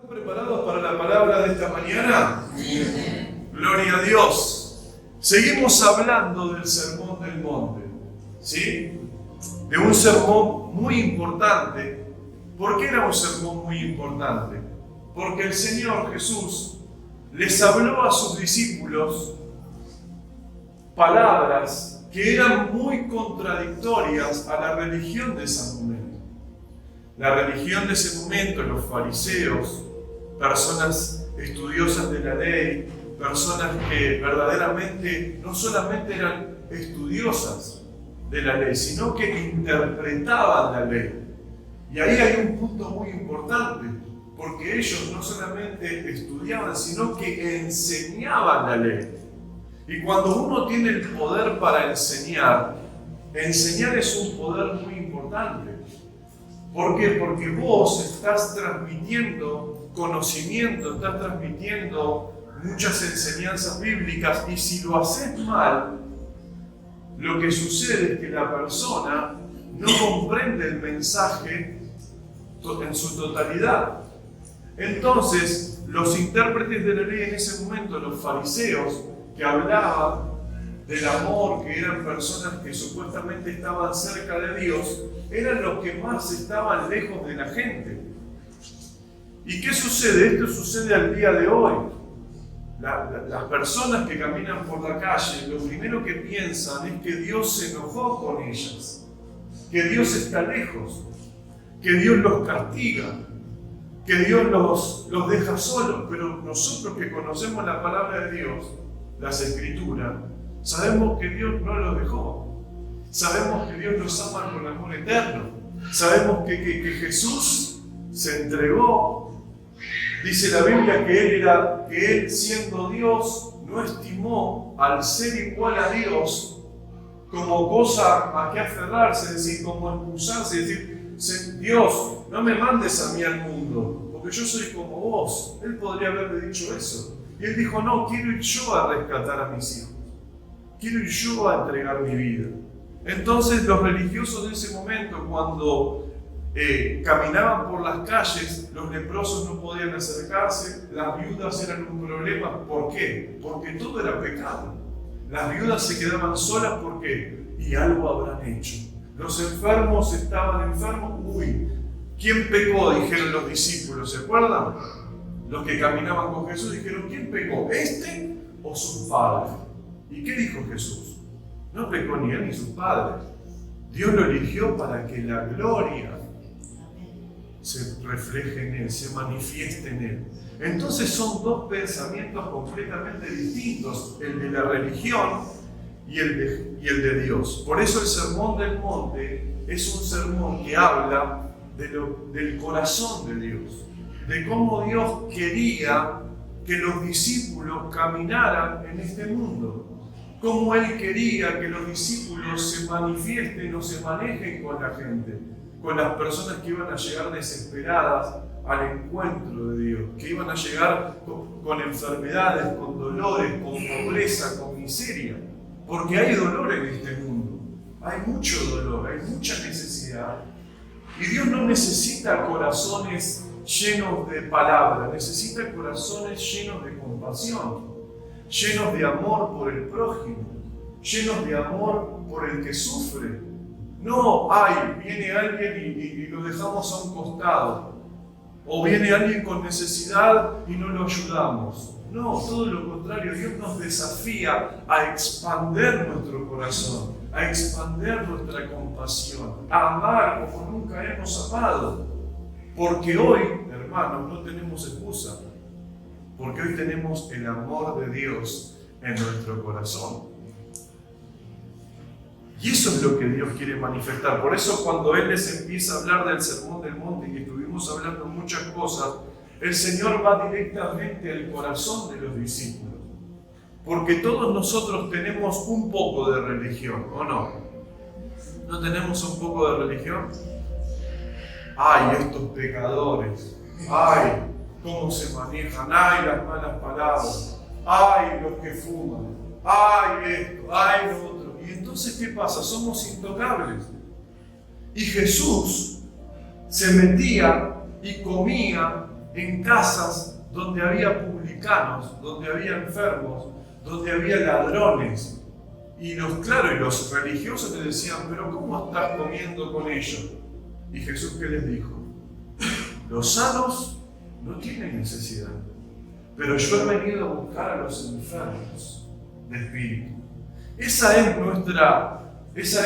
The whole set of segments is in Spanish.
¿Están preparados para la palabra de esta mañana? Sí. Gloria a Dios. Seguimos hablando del Sermón del Monte, ¿sí? De un sermón muy importante. ¿Por qué era un sermón muy importante? Porque el Señor Jesús les habló a sus discípulos palabras que eran muy contradictorias a la religión de ese momento. La religión de ese momento, los fariseos, personas estudiosas de la ley, personas que verdaderamente no solamente eran estudiosas de la ley, sino que interpretaban la ley. Y ahí hay un punto muy importante, porque ellos no solamente estudiaban, sino que enseñaban la ley. Y cuando uno tiene el poder para enseñar es un poder muy importante. ¿Por qué? Porque vos estás transmitiendo conocimiento, estás transmitiendo muchas enseñanzas bíblicas, y si lo haces mal, lo que sucede es que la persona no comprende el mensaje en su totalidad. Entonces, los intérpretes de la ley en ese momento, los fariseos, que hablaban del amor, que eran personas que supuestamente estaban cerca de Dios, eran los que más estaban lejos de la gente. ¿Y qué sucede? Esto sucede al día de hoy. Las personas que caminan por la calle, lo primero que piensan es que Dios se enojó con ellas, que Dios está lejos, que Dios los castiga, que Dios los deja solos. Pero nosotros que conocemos la palabra de Dios, las Escrituras, sabemos que Dios no los dejó. Sabemos que Dios los ama con amor eterno. Sabemos que Jesús se entregó. Dice la Biblia que Él siendo Dios no estimó al ser igual a Dios como cosa a que aferrarse, es decir, como excusarse, es decir, Dios, no me mandes a mí al mundo, porque yo soy como vos. Él podría haberle dicho eso. Y Él dijo, no, quiero ir yo a rescatar a mis hijos. Quiero ir yo a entregar mi vida. Entonces los religiosos de ese momento, cuando caminaban por las calles, los leprosos no podían acercarse, las viudas eran un problema. ¿Por qué? Porque todo era pecado. Las viudas se quedaban solas, ¿por qué? Y algo habrán hecho. Los enfermos estaban enfermos. Uy, ¿quién pecó? Dijeron los discípulos, ¿se acuerdan? Los que caminaban con Jesús dijeron, ¿quién pecó? ¿Este o su padre? ¿Y qué dijo Jesús? No pecó ni él ni sus padres. Dios lo eligió para que la gloria se refleje en él, se manifieste en él. Entonces son dos pensamientos completamente distintos, el de la religión y el de Dios. Por eso el Sermón del Monte es un sermón que habla del corazón de Dios, de cómo Dios quería que los discípulos caminaran en este mundo, cómo Él quería que los discípulos se manifiesten o se manejen con la gente, con las personas que iban a llegar desesperadas al encuentro de Dios, que iban a llegar con enfermedades, con dolores, con pobreza, con miseria, porque hay dolor en este mundo, hay mucho dolor, hay mucha necesidad, y Dios no necesita corazones llenos de palabras, necesita corazones llenos de compasión, llenos de amor por el prójimo, llenos de amor por el que sufre. No, viene alguien y lo dejamos a un costado, o viene alguien con necesidad y no lo ayudamos. No, todo lo contrario, Dios nos desafía a expander nuestro corazón, a expander nuestra compasión, a amar como nunca hemos amado. Porque hoy, hermanos, no tenemos excusa, porque hoy tenemos el amor de Dios en nuestro corazón. Y eso es lo que Dios quiere manifestar. Por eso cuando Él les empieza a hablar del Sermón del Monte, y estuvimos hablando muchas cosas, el Señor va directamente al corazón de los discípulos. Porque todos nosotros tenemos un poco de religión, ¿o no? ¿No tenemos un poco de religión? ¡Ay, estos pecadores! ¡Ay, cómo se manejan! ¡Ay, las malas palabras! ¡Ay, los que fuman! ¡Ay, esto! ¡Ay, lo otro! Y entonces, ¿qué pasa? Somos intocables. Y Jesús se metía y comía en casas donde había publicanos, donde había enfermos, donde había ladrones. Y los religiosos le decían, pero ¿cómo estás comiendo con ellos? Y Jesús, ¿qué les dijo? Los sanos no tienen necesidad, pero yo he venido a buscar a los enfermos de espíritu. Esa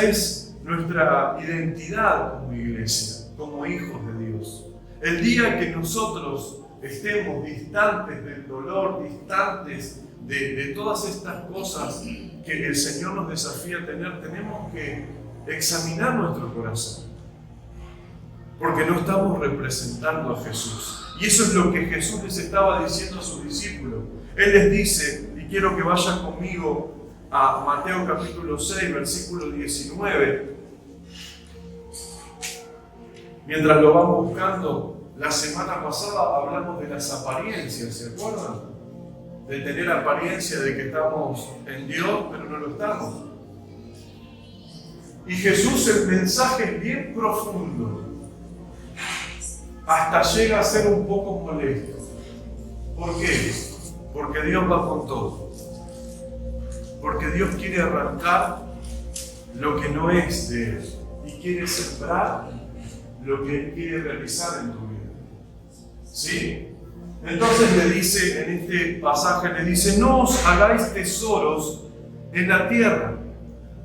es nuestra identidad como iglesia, como hijos de Dios. El día que nosotros estemos distantes del dolor, distantes de todas estas cosas que el Señor nos desafía a tener, tenemos que examinar nuestro corazón. Porque no estamos representando a Jesús. Y eso es lo que Jesús les estaba diciendo a sus discípulos. Él les dice, y quiero que vayan conmigo a Mateo capítulo 6, versículo 19. Mientras lo vamos buscando, la semana pasada hablamos de las apariencias, ¿se acuerdan? De tener apariencia de que estamos en Dios, pero no lo estamos. Y Jesús, el mensaje es bien profundo. Hasta llega a ser un poco molesto. ¿Por qué? Porque Dios va con todo. Porque Dios quiere arrancar lo que no es de Él y quiere sembrar lo que Él quiere realizar en tu vida. ¿Sí? Entonces le dice, en este pasaje, le dice, no os hagáis tesoros en la tierra,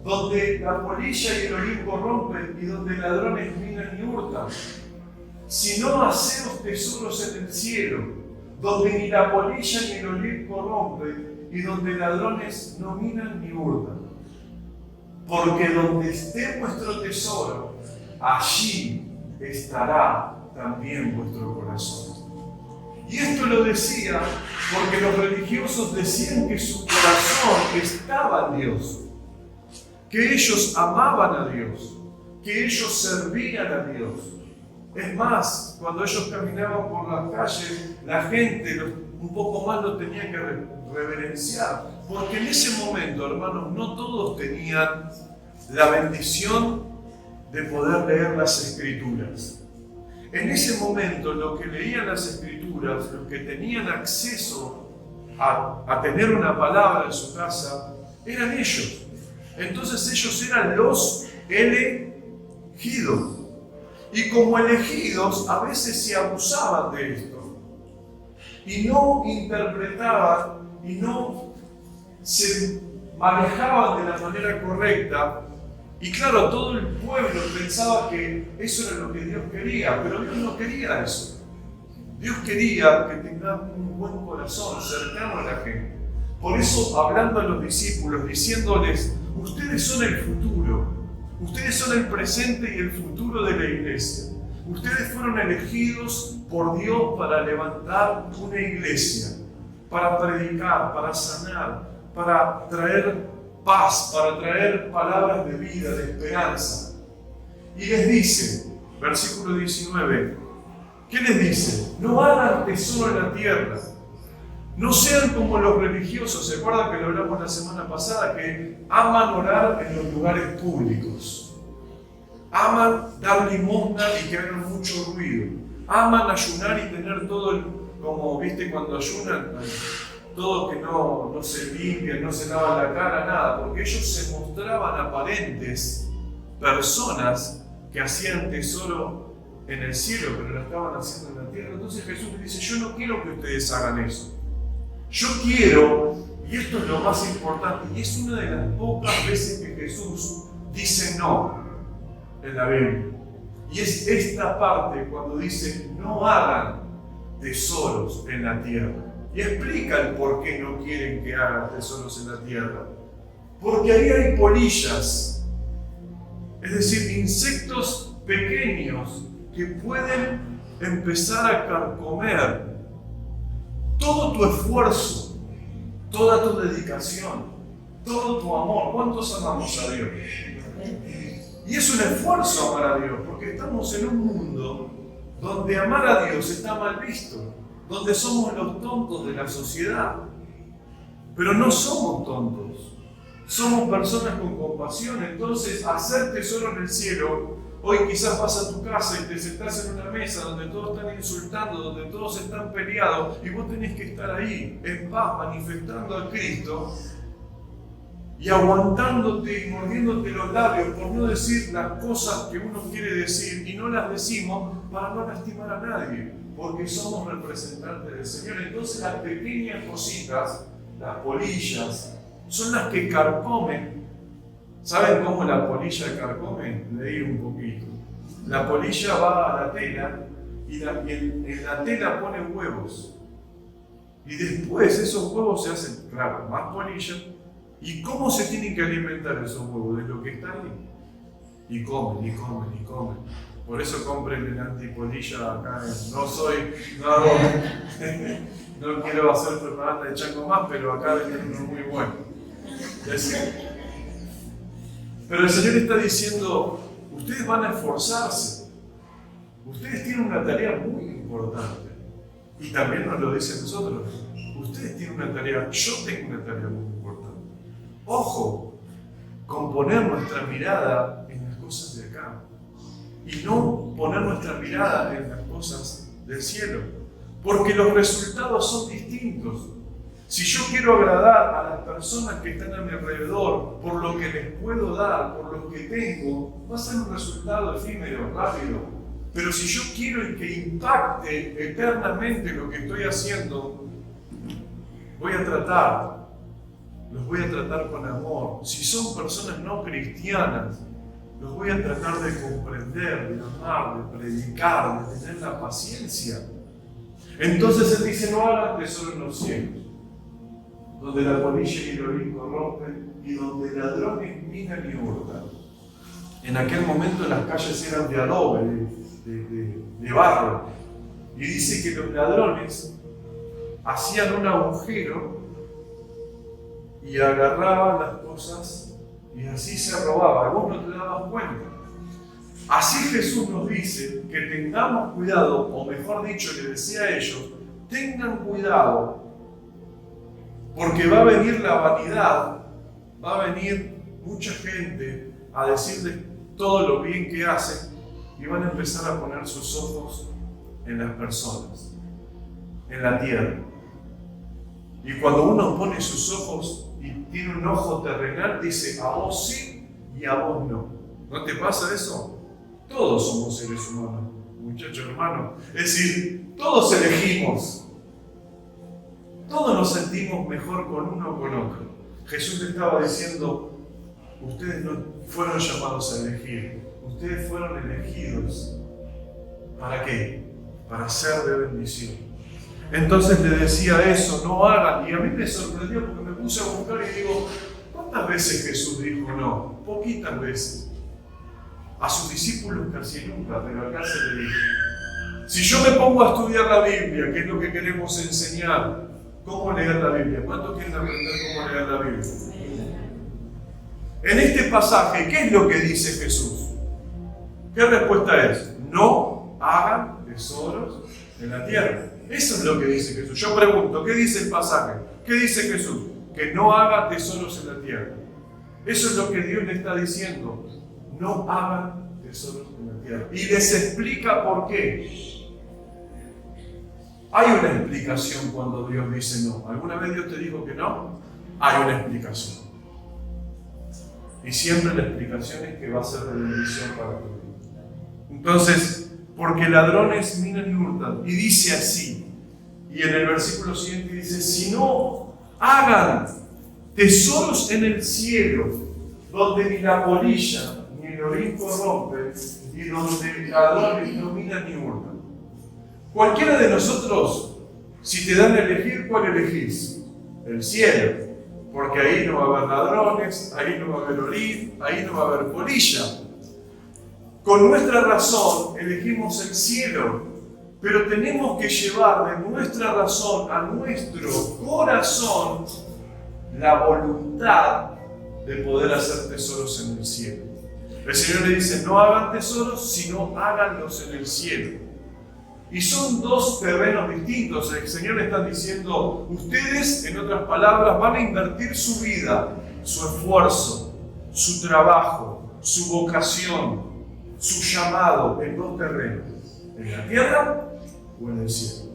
donde la polilla y el orín corrompen y donde ladrones minan y hurtan, sino haceos tesoros en el cielo, donde ni la polilla ni el orín corrompen y donde ladrones no minan ni hurtan. Porque donde esté vuestro tesoro, allí estará también vuestro corazón. Y esto lo decía porque los religiosos decían que su corazón estaba en Dios, que ellos amaban a Dios, que ellos servían a Dios. Es más, cuando ellos caminaban por las calles, la gente un poco más los tenía que reverenciar, porque en ese momento, hermanos, no todos tenían la bendición de poder leer las Escrituras. En ese momento, los que leían las Escrituras, los que tenían acceso a tener una palabra en su casa, eran ellos. Entonces ellos eran los elegidos. Y como elegidos, a veces se abusaban de esto. Y no interpretaban y no se manejaban de la manera correcta. Y claro, todo el pueblo pensaba que eso era lo que Dios quería, pero Dios no quería eso. Dios quería que tengan un buen corazón, cercano a la gente. Por eso, hablando a los discípulos, diciéndoles, ustedes son el futuro, ustedes son el presente y el futuro de la iglesia. Ustedes fueron elegidos por Dios para levantar una iglesia, para predicar, para sanar, para traer paz, para traer palabras de vida, de esperanza. Y les dice, versículo 19, ¿qué les dice? No hagan tesoro en la tierra. No sean como los religiosos. ¿Se acuerdan que lo hablamos la semana pasada? Que aman orar en los lugares públicos. Aman dar limosna y que hagan mucho ruido. Aman ayunar y tener todo como viste cuando ayunan, todo que no se limpian, no se lavan la cara, nada, porque ellos se mostraban aparentes personas que hacían tesoro en el cielo, pero lo estaban haciendo en la tierra. Entonces Jesús les dice, yo no quiero que ustedes hagan eso. Yo quiero, y esto es lo más importante, y es una de las pocas veces que Jesús dice no en la Biblia. Y es esta parte cuando dice, no hagan tesoros en la tierra. Y explica el por qué no quieren que hagan tesoros en la tierra. Porque ahí hay polillas, es decir, insectos pequeños que pueden empezar a carcomer todo tu esfuerzo, toda tu dedicación, todo tu amor. ¿Cuántos amamos a Dios? Y es un esfuerzo amar a Dios, porque estamos en un mundo donde amar a Dios está mal visto, donde somos los tontos de la sociedad. Pero no somos tontos, somos personas con compasión. Entonces, hacer tesoro en el cielo Hoy quizás vas a tu casa y te sentás en una mesa donde todos están insultando, donde todos están peleados, y vos tenés que estar ahí, en paz, manifestando a Cristo y aguantándote y mordiéndote los labios por no decir las cosas que uno quiere decir, y no las decimos para no lastimar a nadie, porque somos representantes del Señor. Entonces las pequeñas cositas, las polillas, son las que carcomen. ¿Saben cómo la polilla carcome? Leí un poquito. La polilla va a la tela y en la tela pone huevos. Y después esos huevos se hacen, claro, más polilla. ¿Y cómo se tienen que alimentar esos huevos? De lo que está ahí. Y comen, y comen, y comen. Por eso compren el antipolilla acá. No quiero hacer propaganda de Chango más, pero acá venden uno muy bueno. Pero el Señor está diciendo, ustedes van a esforzarse. Ustedes tienen una tarea muy importante. Y también nos lo dice a nosotros. Ustedes tienen una tarea, yo tengo una tarea muy importante. Ojo, con poner nuestra mirada en las cosas de acá. Y no poner nuestra mirada en las cosas del cielo. Porque los resultados son distintos. Si yo quiero agradar a las personas que están a mi alrededor por lo que les puedo dar, por lo que tengo, va a ser un resultado efímero, rápido. Pero si yo quiero que impacte eternamente lo que estoy haciendo, los voy a tratar con amor. Si son personas no cristianas, los voy a tratar de comprender, de amar, de predicar, de tener la paciencia. Entonces Él dice, no hagan tesoro en los cielos, donde la polilla y el orín corrompen y donde ladrones minan y hurtan. En aquel momento las calles eran de adobe, de barro. Y dice que los ladrones hacían un agujero y agarraban las cosas y así se robaba. Vos no te dabas cuenta. Así Jesús nos dice que tengamos cuidado, o mejor dicho, le decía a ellos, tengan cuidado, porque va a venir la vanidad, va a venir mucha gente a decirles todo lo bien que hacen y van a empezar a poner sus ojos en las personas, en la tierra. Y cuando uno pone sus ojos y tiene un ojo terrenal, dice a vos sí y a vos no. ¿No te pasa eso? Todos somos seres humanos, muchachos hermanos. Es decir, todos elegimos. Todos nos sentimos mejor con uno o con otro. Jesús le estaba diciendo, ustedes no fueron llamados a elegir, ustedes fueron elegidos. ¿Para qué? Para ser de bendición. Entonces le decía eso, no hagan. Y a mí me sorprendió porque me puse a buscar y digo, ¿cuántas veces Jesús dijo no? Poquitas veces. A sus discípulos casi nunca, pero acá se le dijo. Si yo me pongo a estudiar la Biblia, que es lo que queremos enseñar, ¿cómo leer la Biblia? ¿Cuántos quieren aprender cómo leer la Biblia? En este pasaje, ¿qué es lo que dice Jesús? ¿Qué respuesta es? No hagan tesoros en la tierra. Eso es lo que dice Jesús. Yo pregunto, ¿qué dice el pasaje? ¿Qué dice Jesús? Que no haga tesoros en la tierra. Eso es lo que Dios le está diciendo. No hagan tesoros en la tierra. Y les explica por qué. Hay una explicación cuando Dios dice no. ¿Alguna vez Dios te dijo que no? Hay una explicación. Y siempre la explicación es que va a ser de bendición para tu vida. Entonces, porque ladrones minan y hurtan. Y dice así. Y en el versículo siguiente dice, si no hagan tesoros en el cielo, donde ni la polilla ni el orín corrompe, y donde ladrones no minan ni hurtan. Cualquiera de nosotros, si te dan a elegir, ¿cuál elegís? El cielo. Porque ahí no va a haber ladrones, ahí no va a haber orín, ahí no va a haber polilla. Con nuestra razón elegimos el cielo, pero tenemos que llevar de nuestra razón a nuestro corazón la voluntad de poder hacer tesoros en el cielo. El Señor le dice, no hagan tesoros, sino háganlos en el cielo. Y son dos terrenos distintos. El Señor le está diciendo, ustedes, en otras palabras, van a invertir su vida, su esfuerzo, su trabajo, su vocación, su llamado en dos terrenos, en la tierra o en el cielo.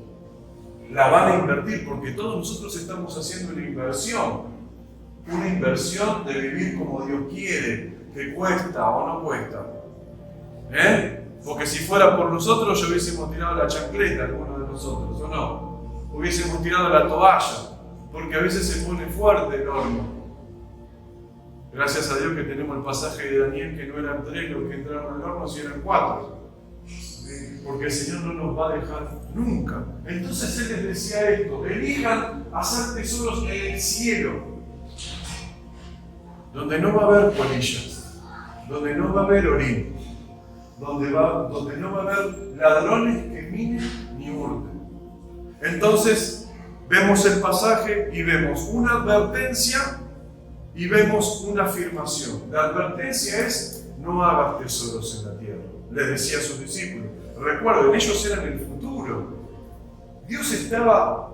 La van a invertir porque todos nosotros estamos haciendo una inversión de vivir como Dios quiere, que cuesta o no cuesta. Porque si fuera por nosotros, ya hubiésemos tirado la chancleta, algunos de nosotros, ¿o no? Hubiésemos tirado la toalla, porque a veces se pone fuerte el horno. Gracias a Dios que tenemos el pasaje de Daniel, que no eran 3 los que entraron al horno, sino eran 4. Porque el Señor no nos va a dejar nunca. Entonces Él les decía esto: elijan hacer tesoros en el cielo, donde no va a haber polillas, donde no va a haber orín, donde no va a haber ladrones que minen ni hurten. Entonces vemos el pasaje y vemos una advertencia y vemos una afirmación. La advertencia es: no hagas tesoros en la tierra. Les decía a sus discípulos. Recuerden, ellos eran el futuro. Dios estaba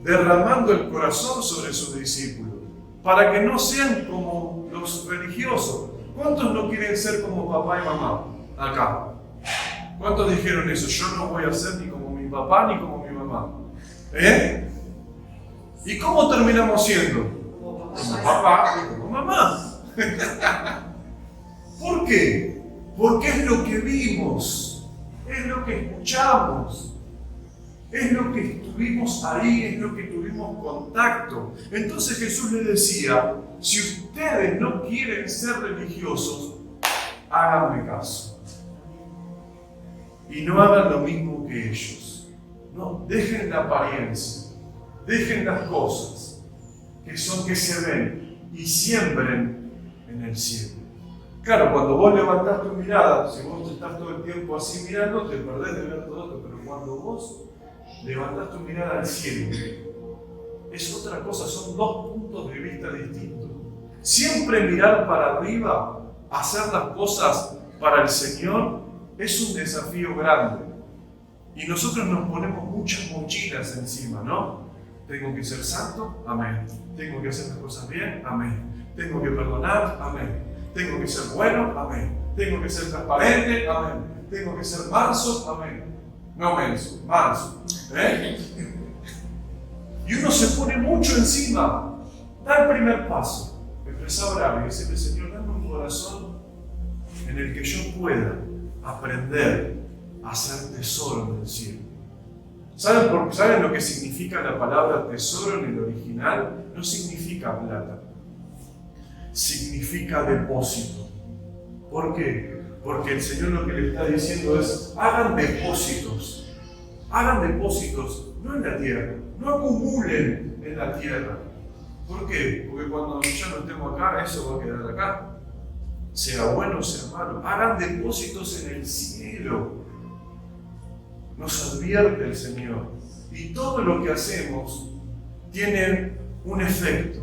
derramando el corazón sobre sus discípulos para que no sean como los religiosos. ¿Cuántos no quieren ser como papá y mamá acá? ¿Cuántos dijeron eso? Yo no voy a ser ni como mi papá ni como mi mamá. ¿Y cómo terminamos siendo? Como papá y como mamá. ¿Por qué? Porque es lo que vimos, es lo que escuchamos, es lo que estuvimos ahí, es lo que tuvimos contacto. Entonces Jesús les decía: si ustedes no quieren ser religiosos, háganme caso. Y no hagan lo mismo que ellos. No, dejen la apariencia, dejen las cosas que se ven y siembren en el cielo. Claro, cuando vos levantás tu mirada, si vos estás todo el tiempo así mirando, te perdés de ver todo esto, pero cuando vos levantás tu mirada al cielo, es otra cosa, son dos puntos de vista distintos. Siempre mirar para arriba, hacer las cosas para el Señor, es un desafío grande. Y nosotros nos ponemos muchas mochilas encima, ¿no? Tengo que ser santo, amén. Tengo que hacer las cosas bien, amén. Tengo que perdonar, amén. Tengo que ser bueno, amén. Tengo que ser transparente, amén. Tengo que ser manso, amén. No menso, manso. Y uno se pone mucho encima. Da el primer paso. Empezá a orar y decirle: Señor, dame un corazón en el que yo pueda aprender a hacer tesoro en el cielo. ¿Saben lo que significa la palabra tesoro en el original? No significa plata. Significa depósito. ¿Por qué? Porque el Señor lo que le está diciendo es: hagan depósitos. Hagan depósitos, no en la tierra. No acumulen en la tierra. ¿Por qué? Porque cuando ya no estemos acá, eso va a quedar acá. Sea bueno o sea malo. Hagan depósitos en el cielo. Nos advierte el Señor. Y todo lo que hacemos tiene un efecto.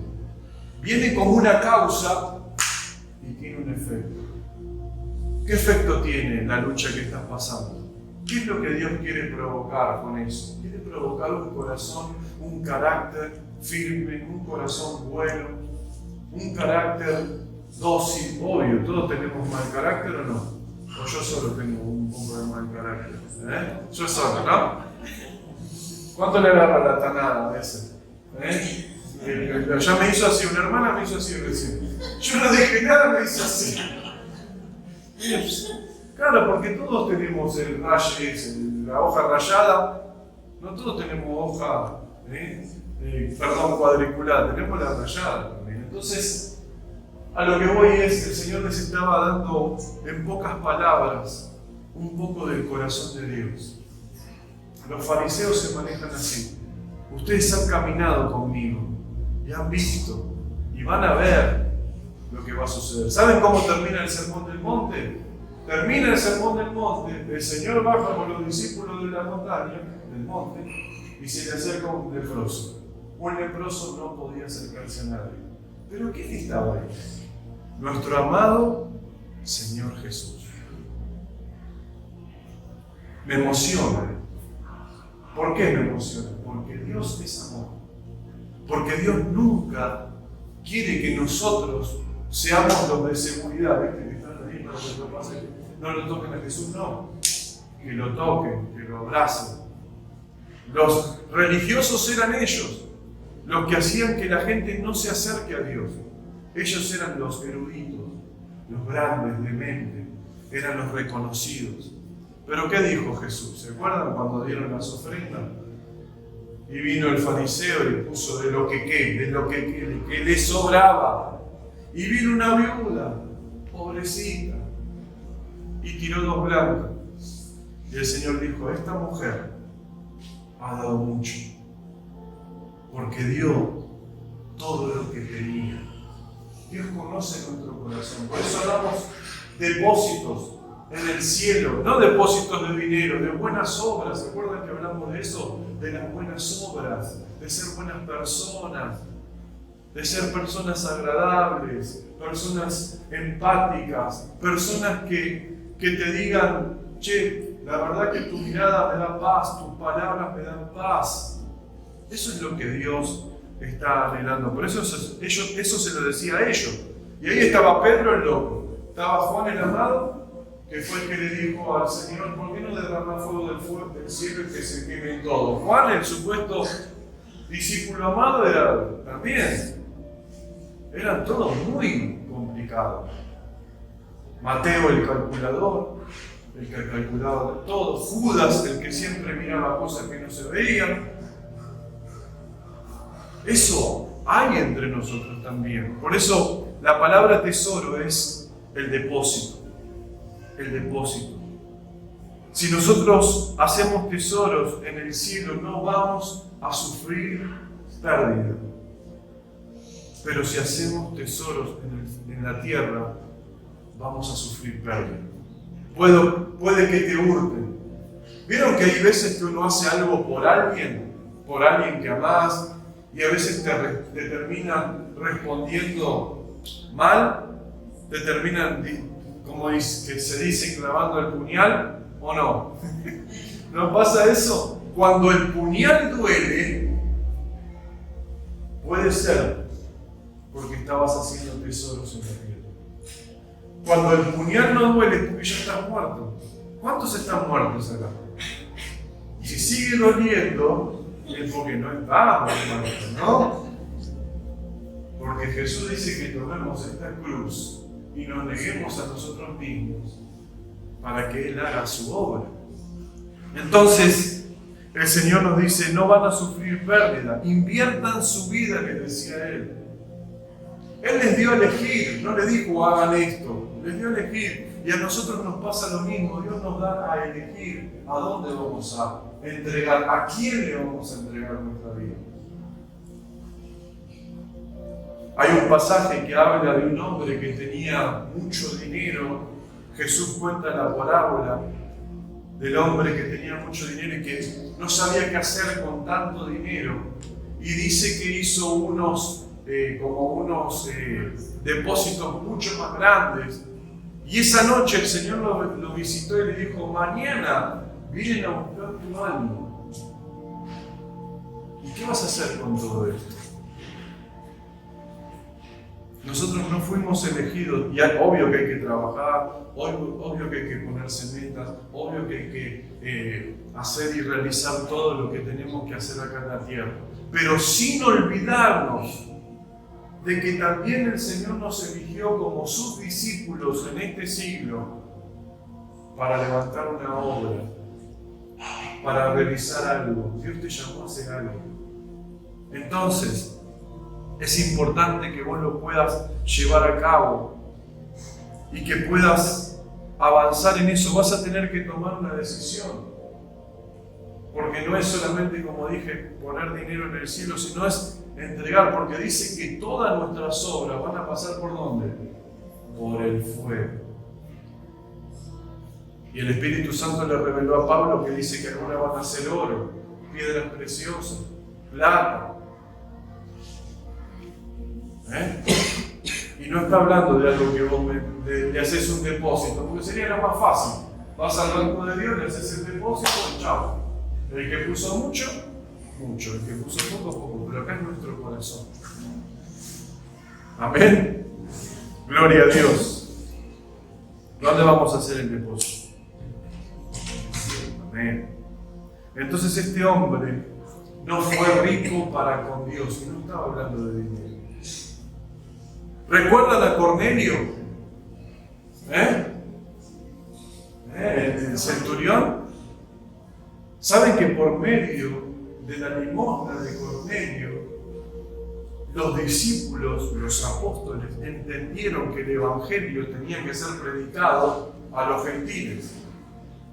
Viene como una causa y tiene un efecto. ¿Qué efecto tiene la lucha que estás pasando? ¿Qué es lo que Dios quiere provocar con eso? Quiere provocar un corazón, un carácter firme, un corazón bueno, un carácter dócil. Obvio, todos tenemos mal carácter, ¿o no? O yo solo tengo un poco de mal carácter. Yo solo, ¿no? ¿Cuánto le agarra la tanada a veces? Ya me hizo así, una hermana me hizo así recién. Yo no dije nada, me hizo así. Claro, porque todos tenemos el rayes, la hoja rayada. No todos tenemos hoja, cuadriculada, tenemos la rayada también. Entonces, a lo que voy es, el Señor les estaba dando en pocas palabras un poco del corazón de Dios. Los fariseos se manejan así. Ustedes han caminado conmigo y han visto y van a ver lo que va a suceder. ¿Saben cómo termina el Sermón del Monte? Termina el Sermón del Monte, el Señor baja con los discípulos de la montaña, del monte, y se le acerca un leproso. Un leproso no podía acercarse a nadie. ¿Pero quién estaba ahí? Nuestro amado Señor Jesús. Me emociona. ¿Por qué me emociona? Porque Dios es amor. Porque Dios nunca quiere que nosotros seamos los de seguridad. ¿Viste? Que están ahí para que no pase. no lo toquen a Jesús, no. Que lo toquen, que lo abracen. Los religiosos eran ellos, los que hacían que la gente no se acerque a Dios. Ellos eran los eruditos, los grandes de mente, eran los reconocidos. Pero ¿qué dijo Jesús? ¿Se acuerdan cuando dieron las ofrendas? Y vino el fariseo y puso de lo que le sobraba. Y vino una viuda, pobrecita, y tiró 2 blancas. Y el Señor dijo, esta mujer ha dado mucho, porque dio todo lo que tenía. Dios conoce nuestro corazón. Por eso hablamos depósitos en el cielo, no depósitos de dinero, de buenas obras. ¿Se acuerdan que hablamos de eso? De las buenas obras, de ser buenas personas, de ser personas agradables, personas empáticas, personas que te digan, che, la verdad que tu mirada me da paz, tus palabras me dan paz. Eso es lo que Dios está anhelando. Por eso eso se lo decía a ellos. Y ahí estaba Pedro el loco, estaba Juan el amado, que fue el que le dijo al Señor, ¿por qué no derramás fuego del cielo y que se queme todo? Juan, el supuesto discípulo amado, era también. Eran todos muy complicados. Mateo el calculador, el que calculaba todo. Judas, el que siempre miraba cosas que no se veían. Eso hay entre nosotros también. Por eso la palabra tesoro es el depósito. El depósito. Si nosotros hacemos tesoros en el cielo, no vamos a sufrir pérdida. Pero si hacemos tesoros en la tierra, vamos a sufrir pérdida. Puede que te hurten. ¿Vieron que hay veces que uno hace algo por alguien que amás, y a veces te terminan respondiendo mal? Te terminan, como que se dice, clavando el puñal, ¿o no? ¿No pasa eso? Cuando el puñal duele, puede ser porque estabas haciendo tesoros en la tierra. Cuando el puñal no duele, es porque ya estás muerto. ¿Cuántos están muertos acá? Y si sigue doliendo, es porque no estamos muertos, ¿no? Porque Jesús dice que tomemos esta cruz y nos neguemos a nosotros mismos para que Él haga su obra. Entonces, el Señor nos dice, no van a sufrir pérdida, inviertan su vida, les decía Él. Él les dio a elegir, no les dijo hagan esto, les dio a elegir. Y a nosotros nos pasa lo mismo, Dios nos da a elegir a dónde vamos a entregar, a quién le vamos a entregar nuestra vida. Hay un pasaje que habla de un hombre que tenía mucho dinero. Jesús cuenta la parábola del hombre que tenía mucho dinero y que no sabía qué hacer con tanto dinero. Y dice que hizo unos depósitos mucho más grandes. Y esa noche el Señor lo visitó y le dijo, mañana vienen a buscar tu alma. ¿Y qué vas a hacer con todo esto? Nosotros no fuimos elegidos, y obvio que hay que trabajar, obvio que hay que ponerse metas, obvio que hay que hacer y realizar todo lo que tenemos que hacer acá en la tierra, pero sin olvidarnos de que también el Señor nos eligió como sus discípulos en este siglo para levantar una obra, para realizar algo. Dios te llamó a hacer algo. Entonces, es importante que vos lo puedas llevar a cabo y que puedas avanzar en eso. Vas a tener que tomar una decisión. Porque no es solamente, como dije, poner dinero en el cielo, sino es entregar, porque dice que todas nuestras obras van a pasar ¿por dónde? Por el fuego. Y el Espíritu Santo le reveló a Pablo que dice que algunas van a ser oro, piedras preciosas, plata. Y no está hablando de algo que vos le haces un depósito, porque sería lo más fácil. Vas al banco de Dios, le haces el depósito y chao. El que puso mucho, mucho. El que puso poco, poco. Pero acá es nuestro corazón. Amén. Gloria a Dios. ¿Dónde vamos a hacer el depósito? Amén. Entonces este hombre no fue rico para con Dios, y no estaba hablando de dinero. ¿Recuerdan a Cornelio? El centurión. ¿Saben que por medio de la limosna de Cornelio, los discípulos, los apóstoles, entendieron que el Evangelio tenía que ser predicado a los gentiles?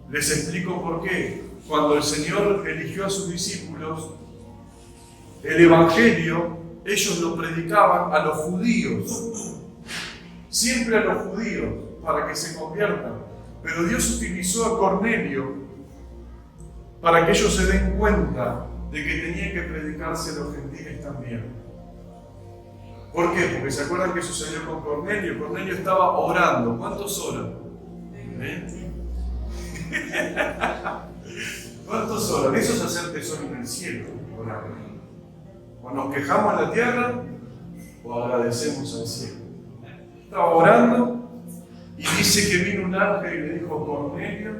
Les explico por qué. Cuando el Señor eligió a sus discípulos, el Evangelio, ellos lo predicaban a los judíos. Siempre a los judíos, para que se conviertan. Pero Dios utilizó a Cornelio para que ellos se den cuenta de que tenía que predicarse a los gentiles también. ¿Por qué? Porque ¿se acuerdan qué sucedió con Cornelio? Cornelio estaba orando. ¿Cuántos oran? ¿Cuántos oran? Eso es hacer tesoro en el cielo, orar. O nos quejamos en la tierra o agradecemos al cielo. Estaba orando y dice que vino un ángel y le dijo: Cornelio,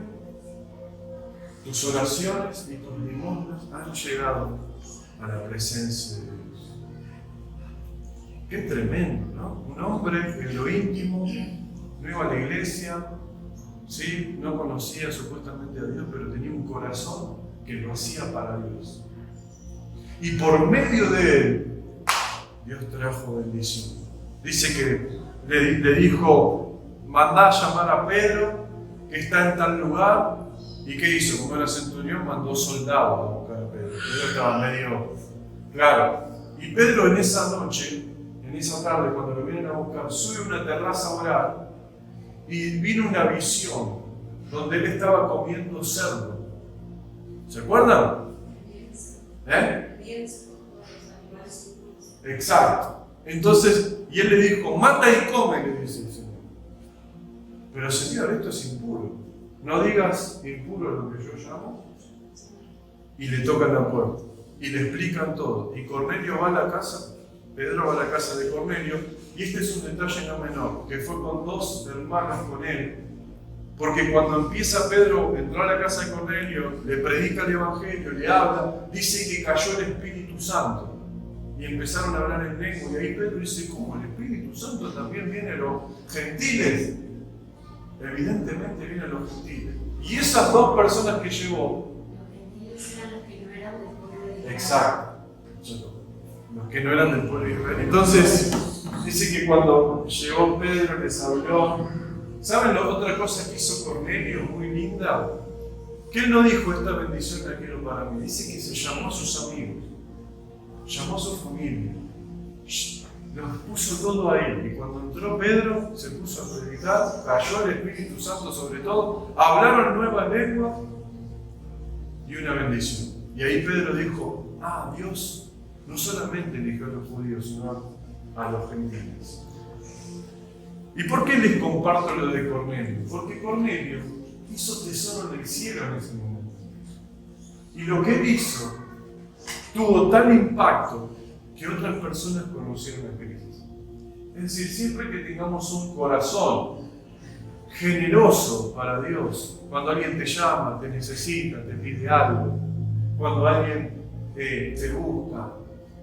tus oraciones y tus limosnas han llegado a la presencia de Dios. Qué tremendo, ¿no? Un hombre en lo íntimo, no iba a la iglesia, ¿sí? No conocía supuestamente a Dios, pero tenía un corazón que lo hacía para Dios. Y por medio de él, Dios trajo bendición. Dice que le dijo: mandá a llamar a Pedro, que está en tal lugar. ¿Y qué hizo? Como era centurión, mandó soldados a buscar a Pedro. Pedro estaba medio claro. Y Pedro en esa noche, en esa tarde, cuando lo vienen a buscar, sube a una terraza a orar y vino una visión donde él estaba comiendo cerdo. ¿Se acuerdan? Exacto. Entonces, y él le dijo: mata y come, le dice el Señor. Pero Señor, esto es impuro. No digas impuro lo que yo llamo. Y le tocan la puerta y le explican todo. Y Cornelio va a la casa, Pedro va a la casa de Cornelio, y este es un detalle no menor, que fue con dos hermanos con él. Porque cuando empieza Pedro, entró a la casa de Cornelio, le predica el Evangelio, le habla, dice que cayó el Espíritu Santo. Y empezaron a hablar en lengua. Y ahí Pedro dice: ¿cómo el Espíritu Santo también viene a los gentiles? Evidentemente viene a los gentiles. Y esas dos personas que llevó. Los gentiles eran los que no eran del pueblo de Israel. Exacto. Los que no eran del pueblo de Israel. Entonces, dice que cuando llegó Pedro les habló. ¿Saben otra cosa que hizo Cornelio muy linda? Que él no dijo: esta bendición la quiero para mí. Dice que se llamó a sus amigos, llamó a su familia, los puso todo ahí. Y cuando entró Pedro, se puso a predicar, cayó el Espíritu Santo sobre todo, hablaron nueva lengua y una bendición. Y ahí Pedro dijo: Dios no solamente eligió a los judíos, sino a los gentiles. ¿Y por qué les comparto lo de Cornelio? Porque Cornelio hizo tesoro en el cielo en ese momento. Y lo que él hizo tuvo tal impacto que otras personas conocieron a Cristo. Es decir, siempre que tengamos un corazón generoso para Dios, cuando alguien te llama, te necesita, te pide algo, cuando alguien te busca,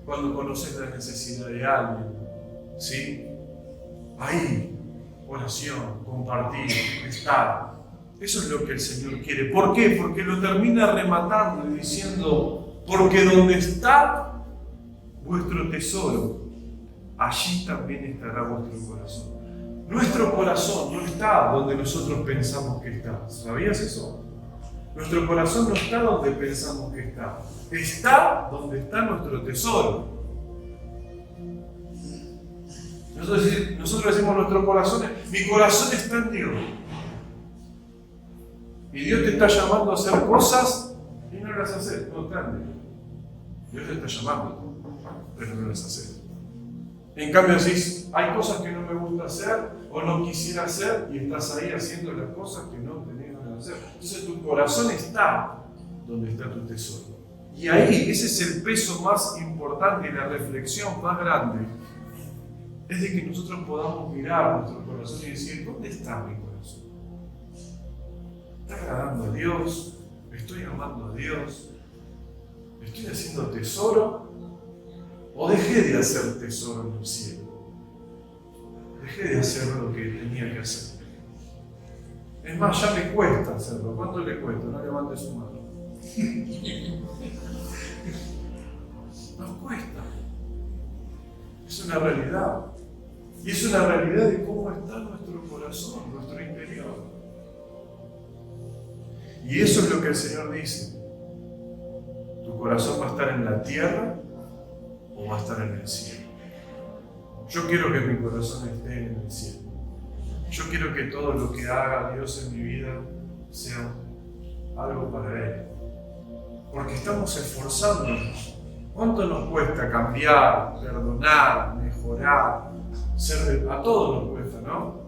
cuando conoces la necesidad de alguien, ¿sí? Ahí, oración, compartir, estar. Eso es lo que el Señor quiere. ¿Por qué? Porque lo termina rematando y diciendo: porque donde está vuestro tesoro, allí también estará vuestro corazón. Nuestro corazón no está donde nosotros pensamos que está. ¿Sabías eso? Nuestro corazón no está donde pensamos que está. Está donde está nuestro tesoro. Nosotros decimos nuestro corazón, mi corazón está en Dios. Y Dios te está llamando a hacer cosas y no las haces, no está en Dios. Dios te está llamando, pero no las haces. En cambio decís: hay cosas que no me gusta hacer o no quisiera hacer, y estás ahí haciendo las cosas que no tenés ganas de hacer. Entonces tu corazón está donde está tu tesoro. Y ahí, ese es el peso más importante y la reflexión más grande. Es de que nosotros podamos mirar nuestro corazón y decir: ¿dónde está mi corazón? ¿Está agradando a Dios? ¿Estoy amando a Dios? ¿Estoy haciendo tesoro? ¿O dejé de hacer tesoro en el cielo? Dejé de hacer lo que tenía que hacer. Es más, ya me cuesta hacerlo. ¿Cuánto le cuesta? No levante su mano. Nos cuesta. Es una realidad. Y es una realidad de cómo está nuestro corazón, nuestro interior. Y eso es lo que el Señor dice. ¿Tu corazón va a estar en la tierra o va a estar en el cielo? Yo quiero que mi corazón esté en el cielo. Yo quiero que todo lo que haga Dios en mi vida sea algo para Él. Porque estamos esforzándonos. ¿Cuánto nos cuesta cambiar, perdonar, mejorar? A todos nos cuesta, ¿no?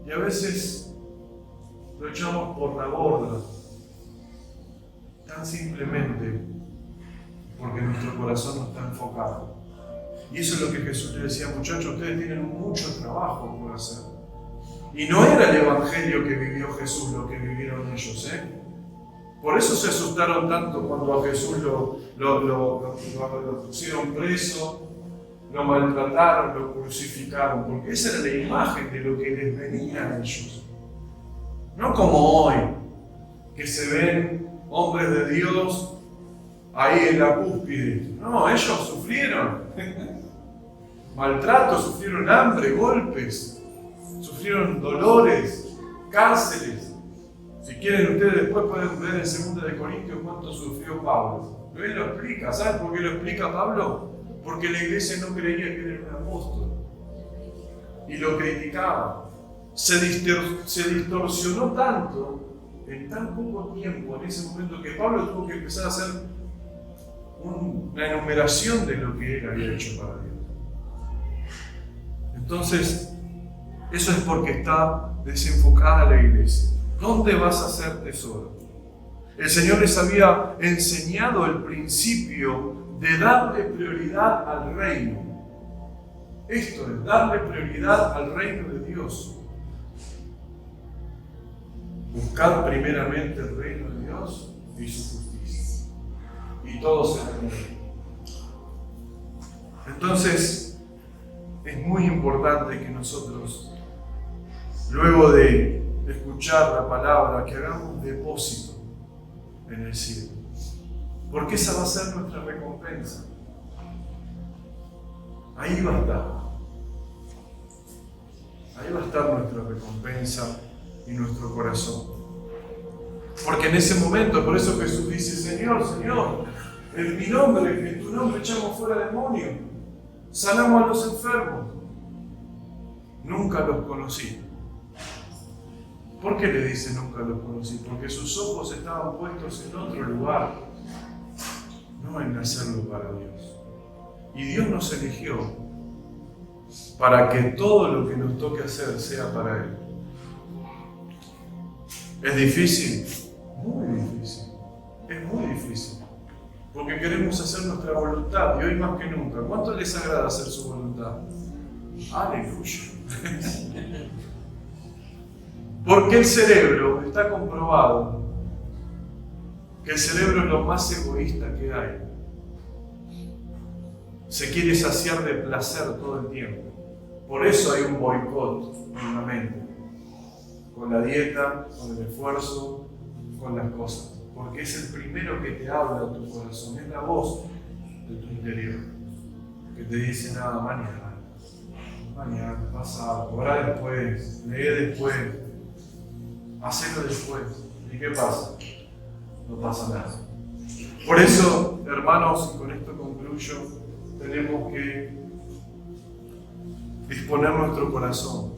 Y a veces lo echamos por la borda, tan simplemente porque nuestro corazón no está enfocado. Y eso es lo que Jesús le decía: muchachos, ustedes tienen mucho trabajo por hacer. Y no era el evangelio que vivió Jesús lo que vivieron ellos, ¿eh? Por eso se asustaron tanto cuando a Jesús lo pusieron preso, lo maltrataron, lo crucificaron, porque esa era la imagen de lo que les venía a ellos. No como hoy, que se ven hombres de Dios ahí en la cúspide. No, ellos sufrieron maltrato, sufrieron hambre, golpes, sufrieron dolores, cárceles. Si quieren ustedes después pueden ver en 2 de Corintios cuánto sufrió Pablo. Él lo explica. ¿Saben por qué lo explica Pablo? Porque la iglesia no creía que era un apóstol. Y lo criticaba. Se distorsionó tanto en tan poco tiempo en ese momento que Pablo tuvo que empezar a hacer una enumeración de lo que él había hecho para Dios. Entonces, eso es porque está desenfocada la iglesia. ¿Dónde vas a hacer tesoro? El Señor les había enseñado el principio de darle prioridad al reino. Esto es darle prioridad al reino de Dios. Buscad primeramente el reino de Dios y su justicia, y todo será añadido. Entonces, es muy importante que nosotros, luego de escuchar la palabra, que hagamos depósito en el cielo, porque esa va a ser nuestra recompensa. Ahí va a estar. Ahí va a estar nuestra recompensa y nuestro corazón. Porque en ese momento, por eso Jesús dice: Señor, Señor, en mi nombre, en tu nombre echamos fuera demonios, sanamos a los enfermos. Nunca los conocí. ¿Por qué le dice nunca los conocí? Porque sus ojos estaban puestos en otro lugar, no en hacerlo para Dios. Y Dios nos eligió para que todo lo que nos toque hacer sea para Él. ¿Es difícil? Muy difícil. Es muy difícil. Porque queremos hacer nuestra voluntad, y hoy más que nunca. ¿Cuánto les agrada hacer su voluntad? Aleluya. Porque el cerebro, está comprobado que el cerebro es lo más egoísta que hay. Se quiere saciar de placer todo el tiempo. Por eso hay un boicot en la mente. Con la dieta, con el esfuerzo, con las cosas. Porque es el primero que te habla a tu corazón. Es la voz de tu interior que te dice: nada, mañana, pasado, orá después, lee después, hacelo después. ¿Y qué pasa? No pasa nada. Por eso, hermanos, y con esto concluyo, tenemos que disponer nuestro corazón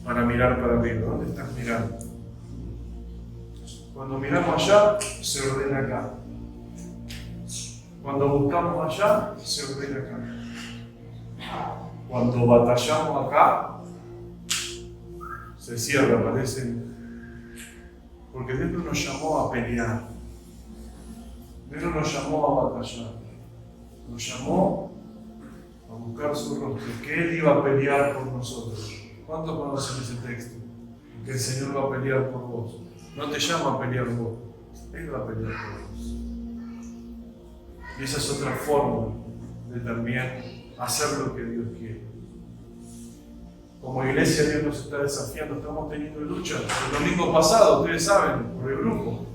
para mirar para arriba. ¿Dónde estás mirando? Cuando miramos allá, se ordena acá. Cuando buscamos allá, se ordena acá. Cuando batallamos acá, se cierra, parece. Porque Dios no nos llamó a pelear. Dios no nos llamó a batallar. Nos llamó a buscar su rostro, que Él iba a pelear por nosotros. ¿Cuántos conocen ese texto? Que el Señor va a pelear por vos. No te llama a pelear vos, Él va a pelear por vos. Y esa es otra forma de también hacer lo que Dios quiere. Como iglesia, Dios nos está desafiando, estamos teniendo lucha. El domingo pasado, ustedes saben, por el grupo,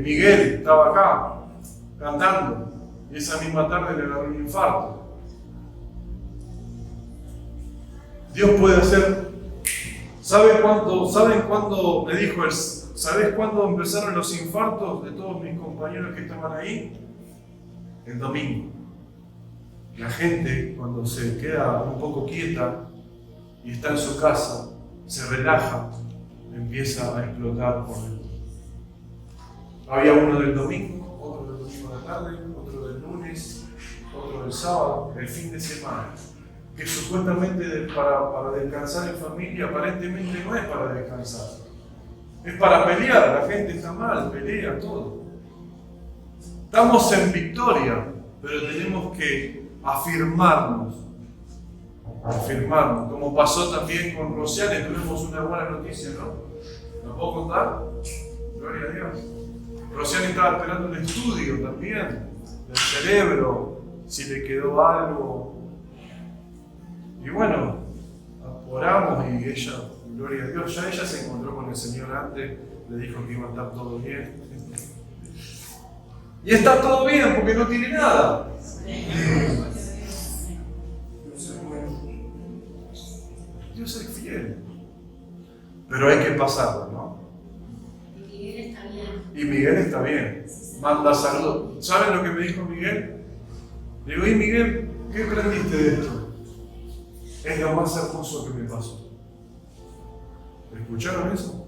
Miguel estaba acá cantando y esa misma tarde le agarró un infarto. Dios puede hacer. ¿Saben cuándo me dijo ¿sabes cuándo empezaron los infartos de todos mis compañeros que estaban ahí? El domingo. La gente, cuando se queda un poco quieta y está en su casa, se relaja, empieza a explotar por dentro. Había uno del domingo, otro del domingo de la tarde, otro del lunes, otro del sábado, el fin de semana. Que supuestamente para descansar en familia, aparentemente no es para descansar. Es para pelear, la gente está mal, pelea, todo. Estamos en victoria, pero tenemos que afirmarnos, como pasó también con Rosiane. Tuvimos una buena noticia, ¿no? ¿La puedo contar? Gloria a Dios. Rosiane estaba esperando un estudio también del cerebro, si le quedó algo. Y bueno, oramos y ella, gloria a Dios, ya ella se encontró con el Señor antes, le dijo que iba a estar todo bien. Y está todo bien porque no tiene nada. Dios es fiel. Pero hay que pasarlo, ¿no? Y Miguel está bien. Y Miguel está bien. Manda salud. ¿Saben lo que me dijo Miguel? Le digo, ¿y Miguel, qué aprendiste de esto? Es lo más hermoso que me pasó. ¿Escucharon eso?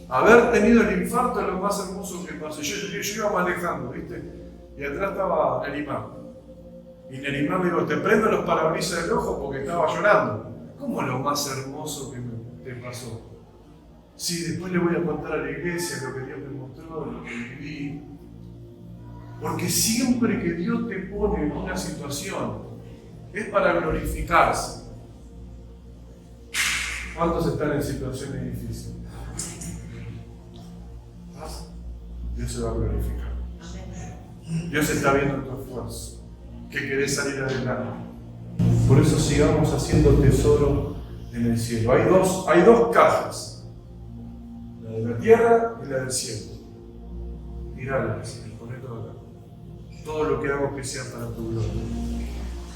Haber tenido el infarto es lo más hermoso que pasó. Yo iba manejando, ¿viste? Y atrás estaba el imán. Y en el imán me dijo, te prendo los parabrisas del ojo porque estaba llorando. ¿Cómo lo más hermoso que te pasó? Sí, después le voy a contar a la iglesia lo que Dios me mostró, lo que viví. Porque siempre que Dios te pone en una situación, es para glorificarse. ¿Cuántos están en situaciones difíciles? Dios se va a glorificar. Dios está viendo tu esfuerzo, que querés salir adelante. Por eso sigamos haciendo tesoro en el cielo. Hay dos cajas, la de la tierra y la del cielo. Tiralas y poné todo acá. Todo lo que hago que sea para tu gloria.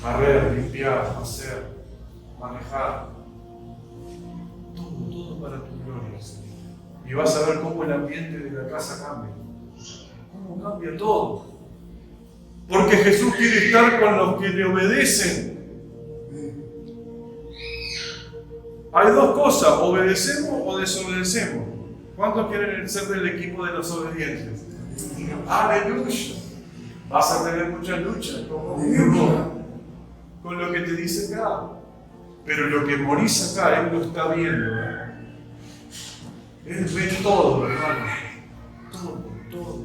Barrer, limpiar, hacer, manejar. Todo para tu gloria, Señor. Y vas a ver cómo el ambiente de la casa cambia. Cómo cambia todo. Porque Jesús quiere estar con los que le obedecen. Hay dos cosas, obedecemos o desobedecemos. ¿Cuántos quieren ser del equipo de los obedientes? ¡Aleluya! Vas a tener mucha lucha con lo que te dice acá. Pero lo que morís acá, Él lo está viendo. Él ve todo, hermano. Todo.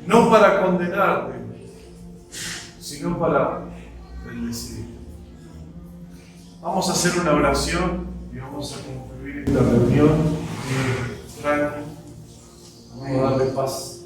No para condenarte, sino para bendecir. Vamos a hacer una oración y vamos a concluir esta reunión. Tranqui. Vamos a darle paz